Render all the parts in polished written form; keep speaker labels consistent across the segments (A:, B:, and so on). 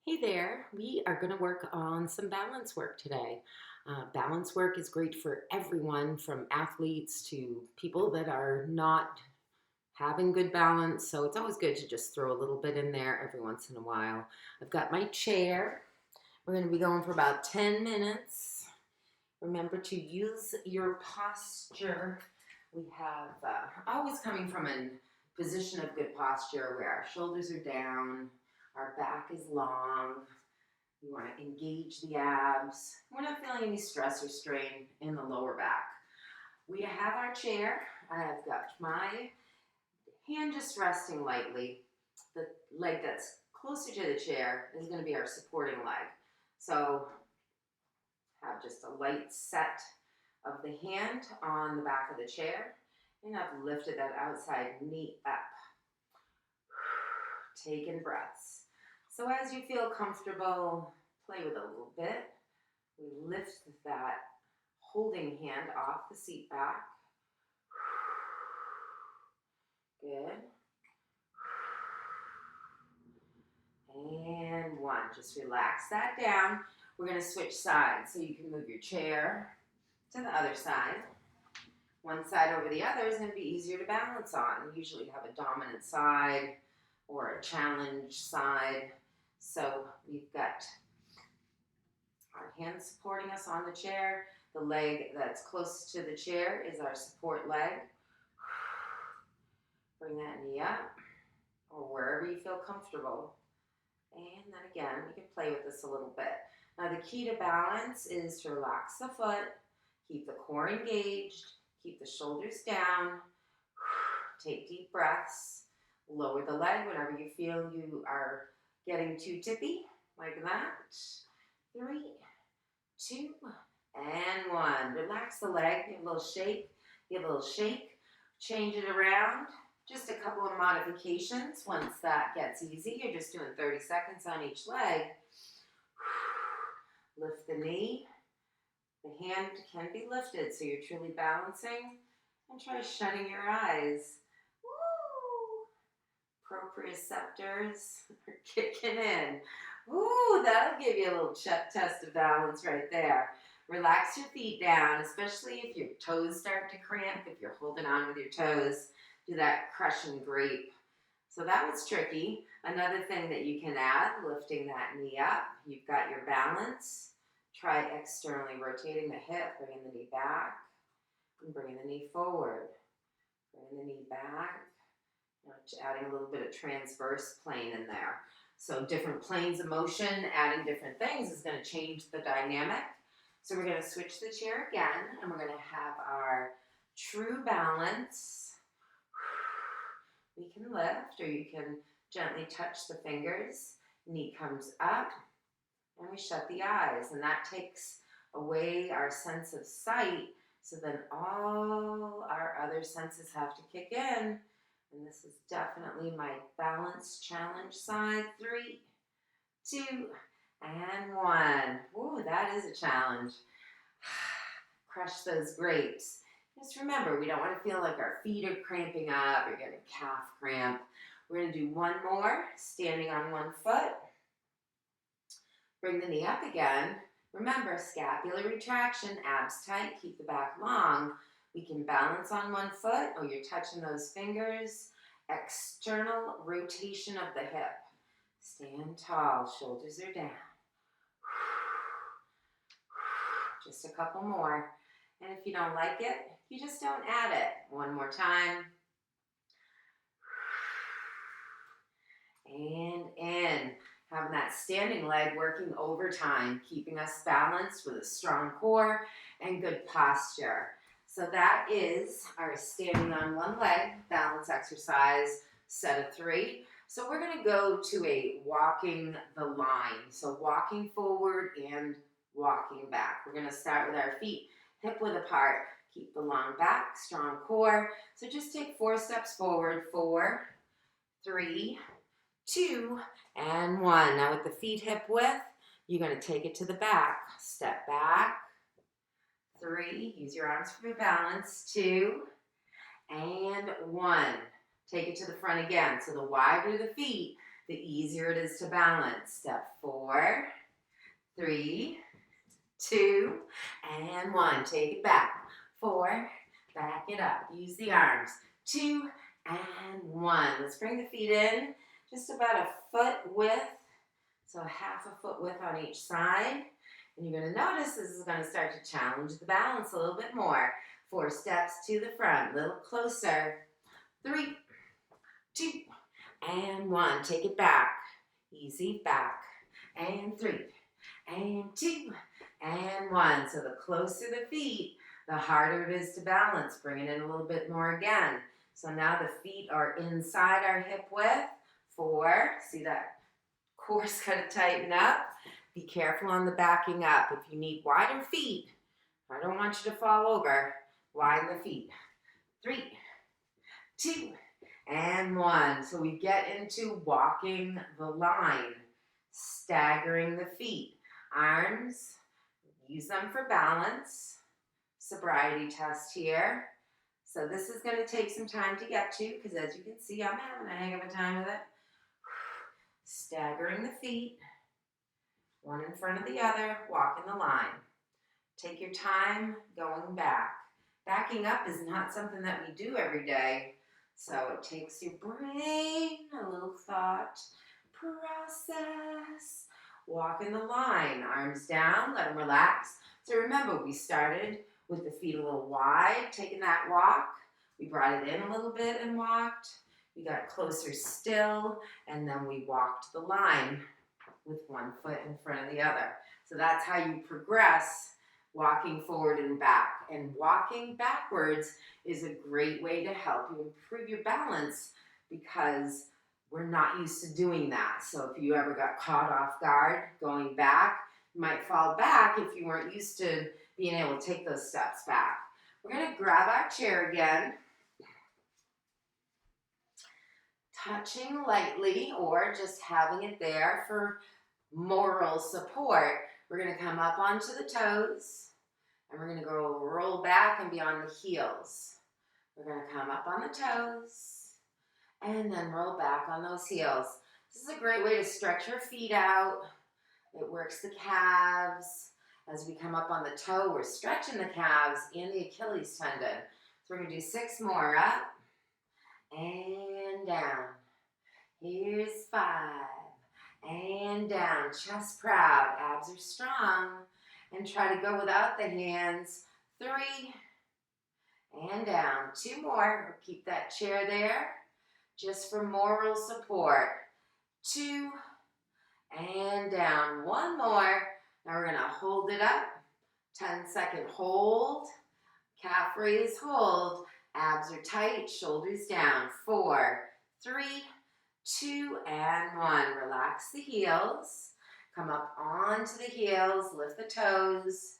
A: Hey there, we are going to work on some balance work today. Balance work is great for everyone from athletes to people that are not having good balance. So it's always good to just throw a little bit in there every once in a while. I've got my chair. We're going to be going for about 10 minutes. Remember to use your posture. We have always coming from a position of good posture where our shoulders are down, our back is long. We want to engage the abs. We're not feeling any stress or strain in the lower back. We have our chair. I've got my hand just resting lightly. The leg that's closer to the chair is going to be our supporting leg. So have just a light set of the hand on the back of the chair. And I've lifted that outside knee up. Taking breaths. So as you feel comfortable, play with it a little bit. We lift that holding hand off the seat back. Good. And one. Just relax that down. We're going to switch sides. So you can move your chair to the other side. One side over the other is going to be easier to balance on. Usually you have a dominant side or a challenge side. So we've got our hands supporting us on the chair. The leg that's close to the chair is our support leg. Bring that knee up or wherever you feel comfortable. And then again, you can play with this a little bit. Now the key to balance is to relax the foot, keep the core engaged, keep the shoulders down, take deep breaths, lower the leg whenever you feel you are getting too tippy, like that. 3, 2, and 1. Relax the leg, give a little shake, change it around. Just a couple of modifications. Once that gets easy, you're just doing 30 seconds on each leg. Lift the knee. The hand can be lifted so you're truly balancing. And try shutting your eyes. Woo! Proprioceptors are kicking in. Ooh, that'll give you a little test of balance right there. Relax your feet down, especially if your toes start to cramp, if you're holding on with your toes. Do that crush and grape. So that was tricky. Another thing that you can add, lifting that knee up. You've got your balance. Try externally rotating the hip, bringing the knee back, and bringing the knee forward. Bringing the knee back. Adding a little bit of transverse plane in there. So different planes of motion, adding different things is going to change the dynamic. So we're going to switch the chair again, and we're going to have our true balance. We can lift, or you can gently touch the fingers. Knee comes up, and we shut the eyes, and that takes away our sense of sight, so then all our other senses have to kick in. And this is definitely my balance challenge side. 3, 2, and 1. Ooh, that is a challenge. Crush those grapes. Just remember, we don't want to feel like our feet are cramping up or getting a calf cramp. We're going to do one more, standing on one foot. Bring the knee up again. Remember, scapular retraction, abs tight, keep the back long. We can balance on one foot, or you're touching those fingers. External rotation of the hip. Stand tall, shoulders are down. Just a couple more. And if you don't like it, you just don't add it. One more time. And in. Having that standing leg working overtime, keeping us balanced with a strong core and good posture. So that is our standing on one leg balance exercise, set of 3. So we're going to go to a walking the line. So walking forward and walking back. We're going to start with our feet hip width apart. Keep the long back, strong core. So just take 4 steps forward. 4, 3, 2, and 1. Now with the feet hip width, you're going to take it to the back. Step back. 3, use your arms for balance. 2, and 1. Take it to the front again. So the wider the feet, the easier it is to balance. Step 4, 3, 2, and 1. Take it back. 4, back it up. Use the arms. 2 and 1. Let's bring the feet in just about a foot width. So half a foot width on each side. And you're going to notice this is going to start to challenge the balance a little bit more. 4 steps to the front, a little closer. 3, 2, and 1. Take it back. Easy, back. And 3, and 2, and 1. So the closer the feet, the harder it is to balance. Bring it in a little bit more again. So now the feet are inside our hip width. 4, see that core's got to tighten up. Be careful on the backing up. If you need wider feet, I don't want you to fall over. Widen the feet. 3, 2, and 1. So we get into walking the line, staggering the feet. Arms, use them for balance. Sobriety test here. So this is going to take some time to get to because as you can see, I'm having a hang of a time with it. Staggering the feet, one in front of the other, walking the line. Take your time going back. Backing up is not something that we do every day, so it takes your brain, a little thought process. Walking the line, arms down, let them relax. So remember, we started with the feet a little wide, taking that walk. We brought it in a little bit and walked. We got closer still, and then we walked the line with one foot in front of the other. So that's how you progress, walking forward and back. And walking backwards is a great way to help you improve your balance because we're not used to doing that. So if you ever got caught off guard going back, you might fall back if you weren't used to being able to take those steps back. We're going to grab our chair again, touching lightly or just having it there for moral support. We're going to come up onto the toes and we're going to go roll back and be on the heels. We're going to come up on the toes and then roll back on those heels. This is a great way to stretch your feet out. It works the calves. As we come up on the toe, we're stretching the calves and the Achilles tendon. So we're going to do 6 more. Up and down. Here's 5. And down. Chest proud. Abs are strong. And try to go without the hands. 3. And down. 2 more. Keep that chair there just for moral support. 2. And down. 1 more. Now we're going to hold it up. 10-second hold. Calf raise, hold. Abs are tight, shoulders down. 4, 3, 2, and 1. Relax the heels. Come up onto the heels. Lift the toes.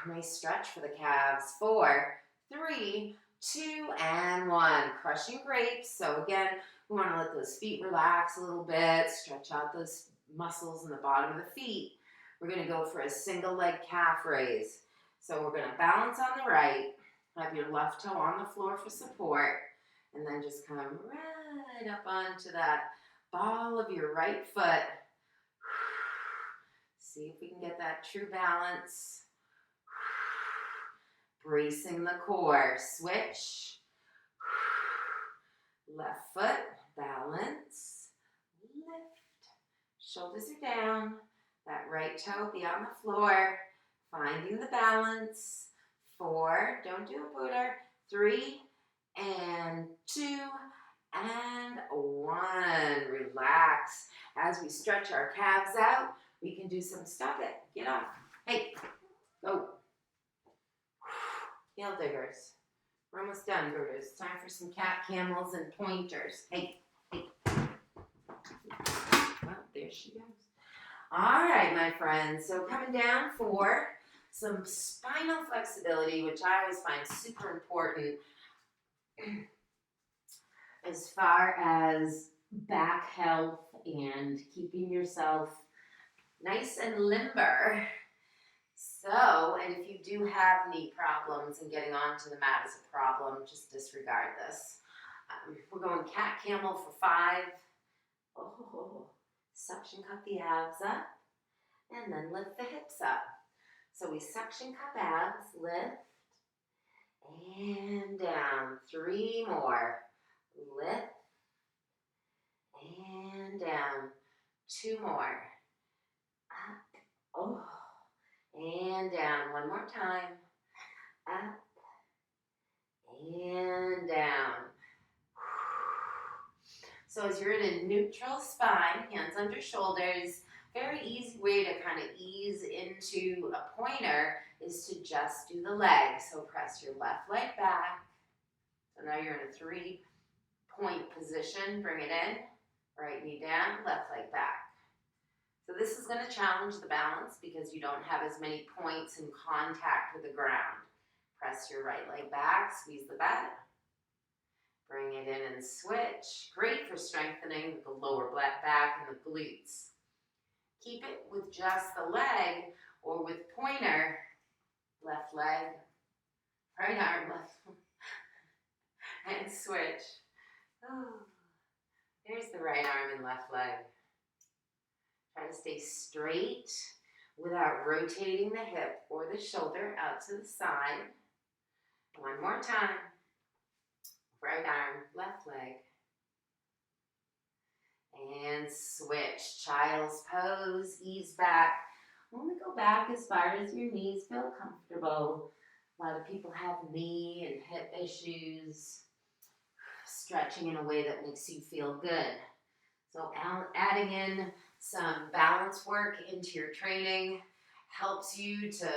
A: Nice stretch for the calves. 4, 3, 2, and 1. Crushing grapes. So again, we want to let those feet relax a little bit. Stretch out those muscles in the bottom of the feet. We're going to go for a single leg calf raise. So we're going to balance on the right. Have your left toe on the floor for support. And then just come right up onto that ball of your right foot. See if we can get that true balance. Bracing the core. Switch. Left foot. Balance. Lift. Shoulders are down. That right toe be on the floor. Finding the balance. 4. Don't do a booter. 3 and 2 and 1. Relax. As we stretch our calves out, we can do some stop it. Get up. Hey, go. Heel diggers. We're almost done, birders. It's time for some cat camels and pointers. Hey, hey. Well, there she goes. All right, my friends. So coming down for some spinal flexibility, which I always find super important as far as back health and keeping yourself nice and limber. So, and if you do have knee problems and getting onto the mat is a problem, just disregard this. We're going cat camel for 5. Oh, suction cup the abs up, and then lift the hips up. So we suction cup abs, lift, and down. 3 more. Lift, and down. 2 more. Up, oh, and down. 1 more time. Up, and down. So as you're in a neutral spine, hands under shoulders, very easy way to kind of ease into a pointer is to just do the leg. So press your left leg back. So now you're in a 3-point position. Bring it in. Right knee down, left leg back. So this is going to challenge the balance because you don't have as many points in contact with the ground. Press your right leg back, squeeze the butt. Bring it in and switch. Great for strengthening the lower back and the glutes. Keep it with just the leg or with pointer. Left leg, right arm, left, and switch. Oh, there's the right arm and left leg. Try to stay straight without rotating the hip or the shoulder out to the side. 1 more time. Right arm, left leg. And switch. Child's pose, ease back. Only go back as far as your knees feel comfortable. A lot of people have knee and hip issues. Stretching in a way that makes you feel good. So adding in some balance work into your training helps you to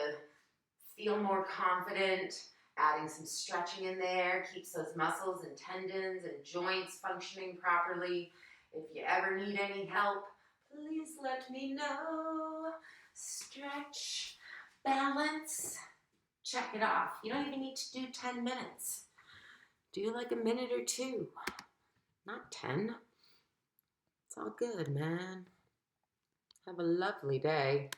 A: feel more confident. Adding some stretching in there keeps those muscles and tendons and joints functioning properly. If you ever need any help, please let me know. Stretch, balance, check it off. You don't even need to do 10 minutes. Do like a minute or 2, not 10. It's all good, man. Have a lovely day.